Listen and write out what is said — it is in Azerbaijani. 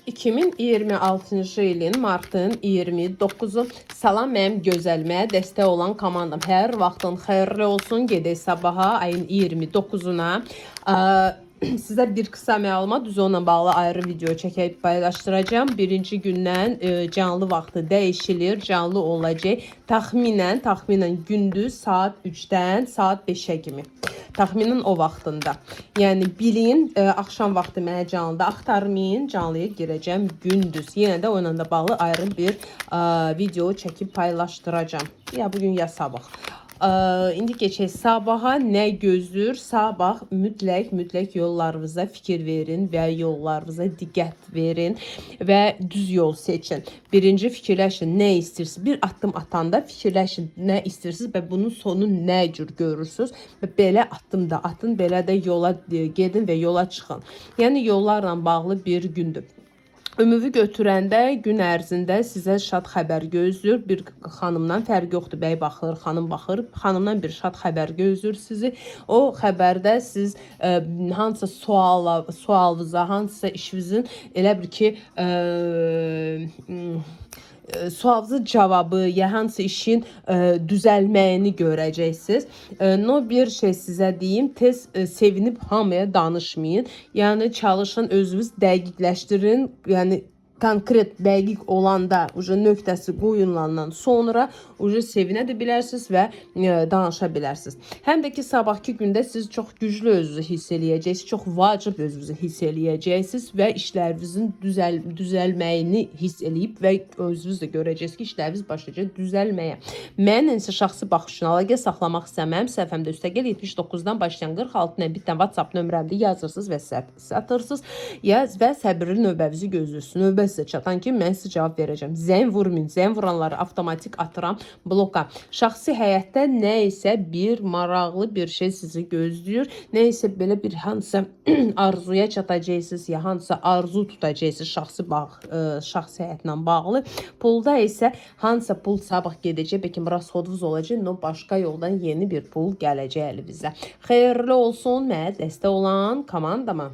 2026-cı ilin martın 29-u. Salam mənim gözəlməyə dəstək olan komandam. Hər vaxtın xeyirli olsun. Gedək sabaha ayın 29-una. Sizə bir qısa məlumat, düz onunla bağlı ayrı video çəkib paylaşdıracağım. Birinci gündən canlı vaxtı dəyişilir, canlı olacaq. Təxminən gündüz saat 3-dən saat 5-ə kimi. Təxminən o vaxtında. Yəni bilin, axşam vaxtı mənə canlıda axtarmayın, canlıya girəcəm gündüz. Yenə də onunla da bağlı ayrı bir video çəkib paylaşdıracağım. Ya bugün ya sabah. İndi keçək sabaha. Nə gözlür? Sabah mütləq yollarınıza fikir verin və yollarınıza diqqət verin və düz yol seçin. Birinci fikirləşin nə istəyirsiniz. Bir addım atanda fikirləşin nə istəyirsiniz və bunun sonu nə cür görürsünüz və belə addım da atın, belə də yola gedin və yola çıxın. Yəni yollarla bağlı bir gündür. Ümumi götürəndə gün ərzində sizə şad xəbər gözlür. Bir xanımdan fərqi yoxdur. Bəy baxır, xanım baxır. Xanımdan bir şad xəbər gözlür sizi. O xəbərdə siz hansısa sualınıza, hansısa işinizin elə bir ki sualınızın cavabı ya hansı işin düzəlməyini görəcəksiniz. No bir şey sizə deyim, tez sevinib hamıya danışmayın. Yəni çalışın, özünüz dəqiqləşdirin. Yəni konkret dəqiq olanda nöqtəsi qoyulandan sonra sevinə də bilərsiniz və danışa bilərsiniz. Həm də ki sabahki gündə siz çox güclü özünüzü hiss eləyəcəksiniz, çox vacib özünüzü hiss eləyəcəksiniz və işlərinizin düzəlməyini hiss eləyib və özünüz də görəcəksiniz ki, işləriniz başlayacaq düzəlməyə. Mən isə şəxsi baxışını əlaqə saxlamaq istəməm. Səhifəmdə üstəgəl 79-dan başlayan 46-dan bitən WhatsApp nömrəmdə yazırsınız və satırsınız. Yaz və səbirli növbənizi gözləyirsiniz. Növbə sizə çatan ki, mən sizə cavab verəcəm. Zəng vurmayın. Zəng vuranları avtomatik atıram bloka. Şəxsi həyatda nə isə bir maraqlı bir şey sizi gözləyir. Nə isə belə bir hansısa arzuya çatacaqsınız ya hansısa arzu tutacaqsınız şəxsi həyatla bağlı. Pulda isə hansısa pul sabah gedəcək, bəlkə rasxodunuz olacaq, no başqa yoldan yeni bir pul gələcək əlinizə. Xeyirli olsun, mənə dəstək olan komandama.